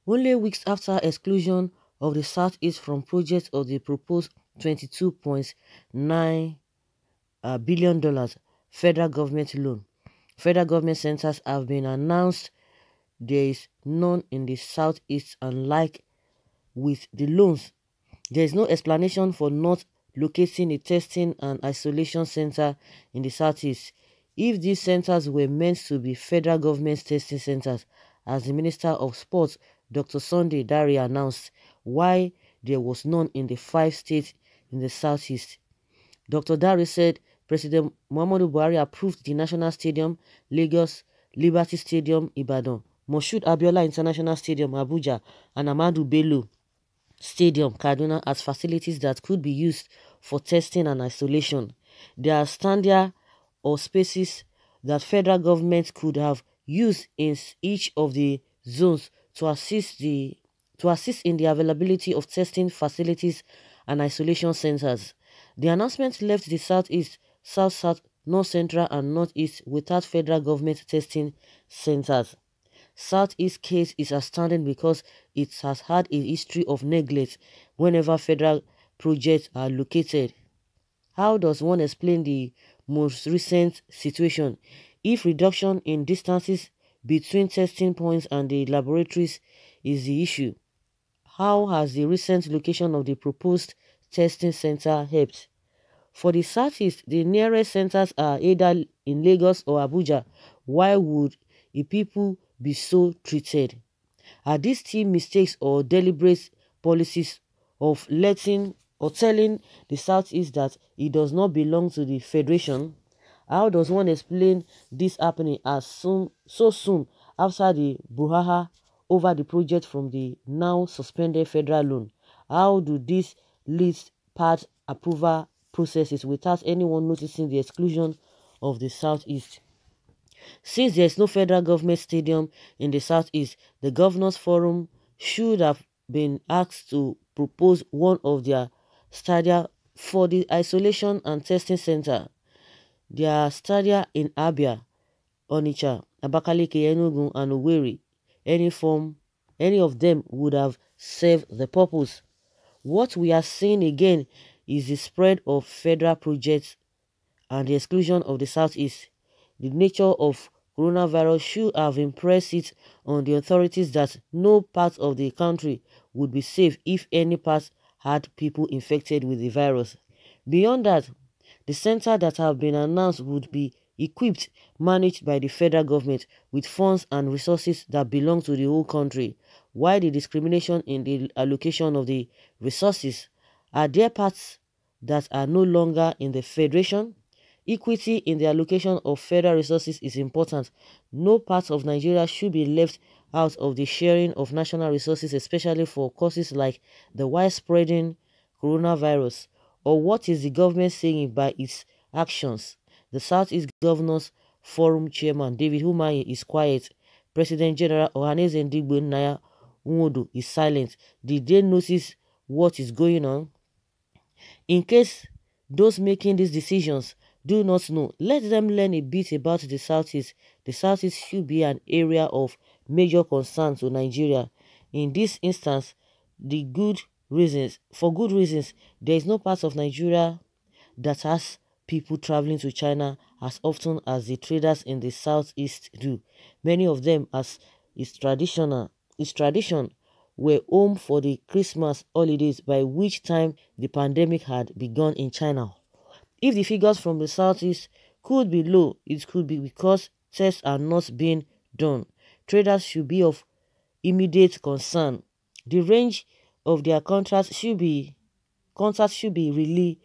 Only weeks after exclusion of the Southeast from projects of the proposed $22.9 billion federal government loan. Federal government centers have been announced. There is none in the Southeast, and like with the loans, there is no explanation for not locating a testing and isolation center in the Southeast. If these centers were meant to be federal government testing centers, as the Minister of Sports, Dr. Sunday Dare, announced, why there was none in the 5 states in the Southeast. Dr. Dare said President Muhammadu Buhari approved the National Stadium, Lagos, Liberty Stadium, Ibadan, Moshood Abiola International Stadium, Abuja, and Ahmadu Bello Stadium, Kaduna, as facilities that could be used for testing and isolation. There are standard or spaces that federal government could have used in each of the zones to assist in the availability of testing facilities and isolation centers. The announcement left the Southeast, South-South, North Central, and Northeast without federal government testing centers. Southeast case is outstanding because it has had a history of neglect whenever federal projects are located. How does one explain the most recent situation? If reduction in distances between testing points and the laboratories is the issue, how has the recent location of the proposed testing center helped? For the Southeast, the nearest centers are either in Lagos or Abuja. Why would the people be so treated? Are these team mistakes or deliberate policies of letting or telling the Southeast that it does not belong to the Federation? How does one explain this happening so soon after the brouhaha over the project from the now suspended federal loan? How do these lead part approval processes without anyone noticing the exclusion of the Southeast? Since there is no federal government stadium in the Southeast, the Governors Forum should have been asked to propose one of their stadia for the isolation and testing center. There are stadia in Abia, Onitsha, Abakaliki, Enugu, and Owerri. Any of them would have served the purpose. What we are seeing again is the spread of federal projects and the exclusion of the Southeast. The nature of coronavirus should have impressed it on the authorities that no part of the country would be safe if any part had people infected with the virus. Beyond that, the center that have been announced would be equipped, managed by the federal government with funds and resources that belong to the whole country. Why the discrimination in the allocation of the resources? Are there parts that are no longer in the Federation? Equity in the allocation of federal resources is important. No part of Nigeria should be left out of the sharing of national resources, especially for causes like the widespreading coronavirus. Or what is the government saying by its actions? The Southeast Governors Forum Chairman David Umahi is quiet. President General Ohanaeze Ndigbo Naya Nwodo is silent. Did they notice what is going on? In case those making these decisions do not know, let them learn a bit about the Southeast. The Southeast should be an area of major concern to Nigeria. In this instance, for good reasons, there is no part of Nigeria that has people traveling to China as often as the traders in the Southeast do. Many of them, as is tradition, were home for the Christmas holidays, by which time the pandemic had begun in China. If the figures from the Southeast could be low, it could be because tests are not being done. Traders should be of immediate concern. The range of their contracts should be really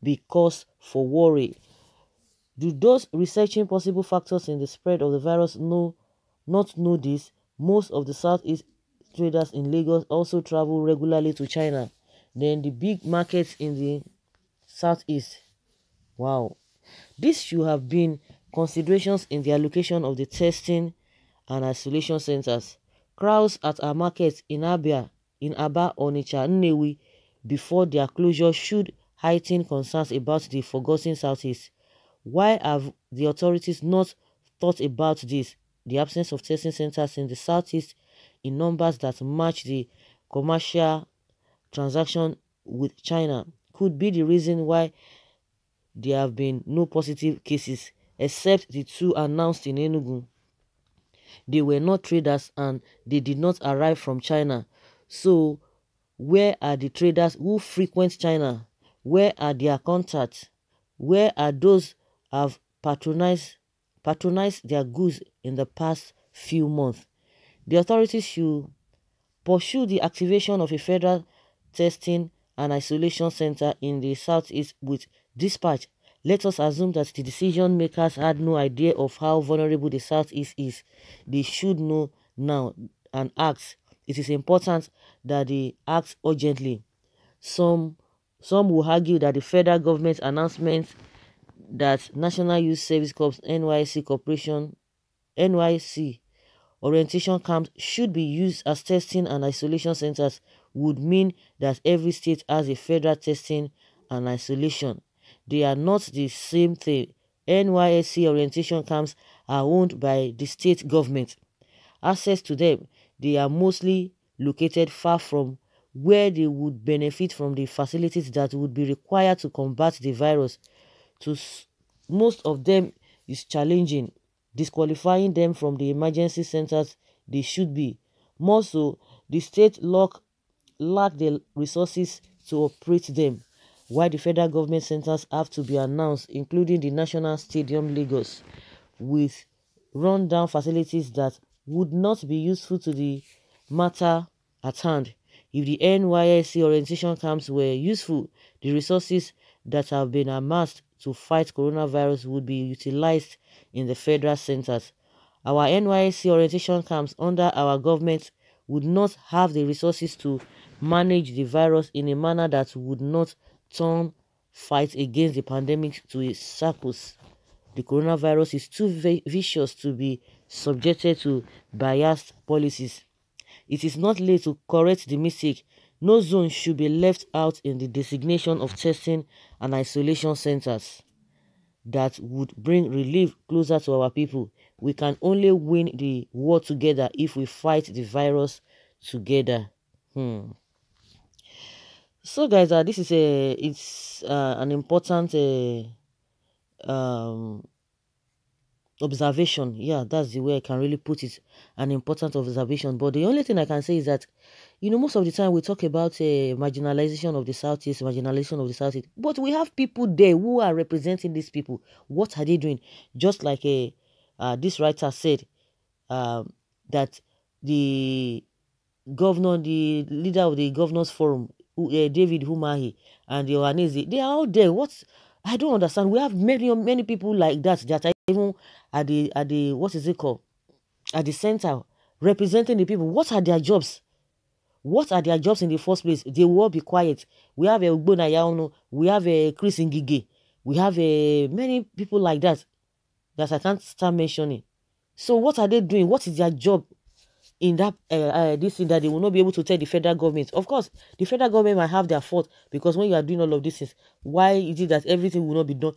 be cause for worry. Do those researching possible factors in the spread of the virus not know this? Most of the Southeast traders in Lagos also travel regularly to China. Then the big markets in the Southeast. Wow. This should have been considerations in the allocation of the testing and isolation centers. Crowds at our markets in Aba, Onitsha, Nnewi before their closure should heighten concerns about the forgotten Southeast. Why have the authorities not thought about this? The absence of testing centers in the Southeast in numbers that match the commercial transaction with China could be the reason why there have been no positive cases, except the two announced in Enugu. They were not traders and they did not arrive from China. So, where are the traders who frequent China? Where are their contacts? Where are those who have patronized their goods in the past few months? The authorities should pursue the activation of a federal testing and isolation center in the southeast with dispatch. Let us assume that the decision makers had no idea of how vulnerable the southeast is. They should know now and act. It is important that they act urgently. Some will argue that the federal government announcement that National Youth Service Corps NYC Corporation NYC orientation camps should be used as testing and isolation centers would mean that every state has a federal testing and isolation. They are not the same thing. NYSC orientation camps are owned by the state government. Access to them, they are mostly located far from where they would benefit from the facilities that would be required to combat the virus. Most of them is challenging, disqualifying them from the emergency centers they should be. More so, the state lack the resources to operate them, while the federal government centers have to be announced, including the National Stadium Lagos, with run-down facilities that would not be useful to the matter at hand. If the NYSC orientation camps were useful, the resources that have been amassed to fight coronavirus would be utilized in the federal centers. Our NYSC orientation camps under our government would not have the resources to manage the virus in a manner that would not turn fight against the pandemic to a circus. The coronavirus is too vicious to be subjected to biased policies. It is not late to correct the mistake. No zone should be left out in the designation of testing and isolation centers that would bring relief closer to our people. We can only win the war together if we fight the virus together. So guys, this is an important observation. Yeah, that's the way I can really put it. An important observation. But the only thing I can say is that, most of the time we talk about marginalization of the Southeast, but we have people there who are representing these people. What are they doing? Just like this writer said, that the leader of the governors forum, David Umahi, and the Ohanese, they are all there. I don't understand. We have many people like that are even at the what is it called, at the center, representing the people. What are their jobs? What are their jobs in the first place? They will all be quiet. We have a Ugbona Yaono, we have a Chris Ngige, we have many people like that I can't start mentioning. So what are they doing? What is their job in that this thing that they will not be able to tell the federal government? Of course, the federal government might have their fault, because when you are doing all of these things, why is it that everything will not be done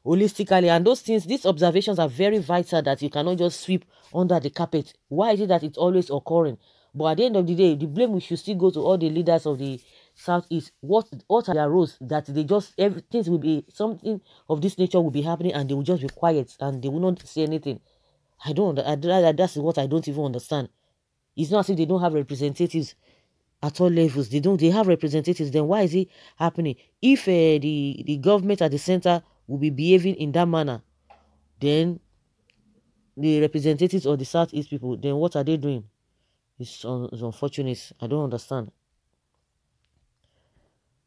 holistically? And these observations are very vital, that you cannot just sweep under the carpet. Why is it that it's always occurring? But at the end of the day, the blame should still go to all the leaders of the Southeast. What are their roles? That they just, everything will be, something of this nature will be happening and they will just be quiet and they will not say anything. That's what I don't even understand. It's not as if they don't have representatives at all levels. They have representatives. Then why is it happening? If the government at the center will be behaving in that manner, then the representatives of the Southeast people, then what are they doing? It's unfortunate. I don't understand.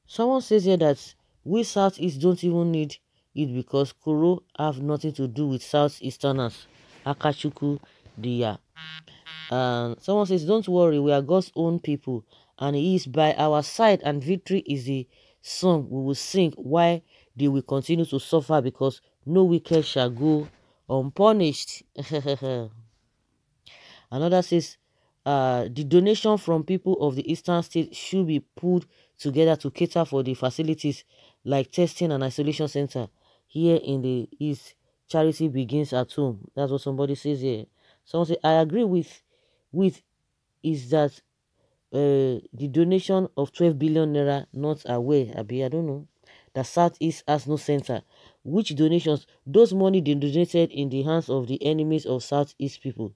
Someone says here that we Southeast don't even need it because Koro have nothing to do with Southeasterners. Akachuku Diya. And someone says, don't worry, we are God's own people and He is by our side, and victory is the song we will sing while they will continue to suffer, because no wicked shall go unpunished. Another says, the donation from people of the eastern state should be pulled together to cater for the facilities like testing and isolation center here in the east. Charity begins at home. That's what somebody says here. Someone says, I agree with is that the donation of 12 billion naira not aware, Abi, I don't know, that Southeast has no center. Which donations? Those money they donated in the hands of the enemies of Southeast people.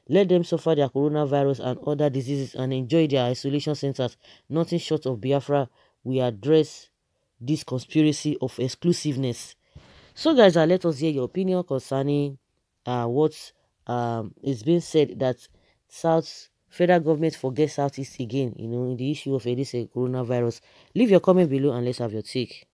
Let them suffer their coronavirus and other diseases and enjoy their isolation centers. Nothing short of Biafra will address this conspiracy of exclusiveness. So guys, let us hear your opinion concerning what is being said that South federal government forget Southeast again, in the issue of this coronavirus. Leave your comment below and let's have your take.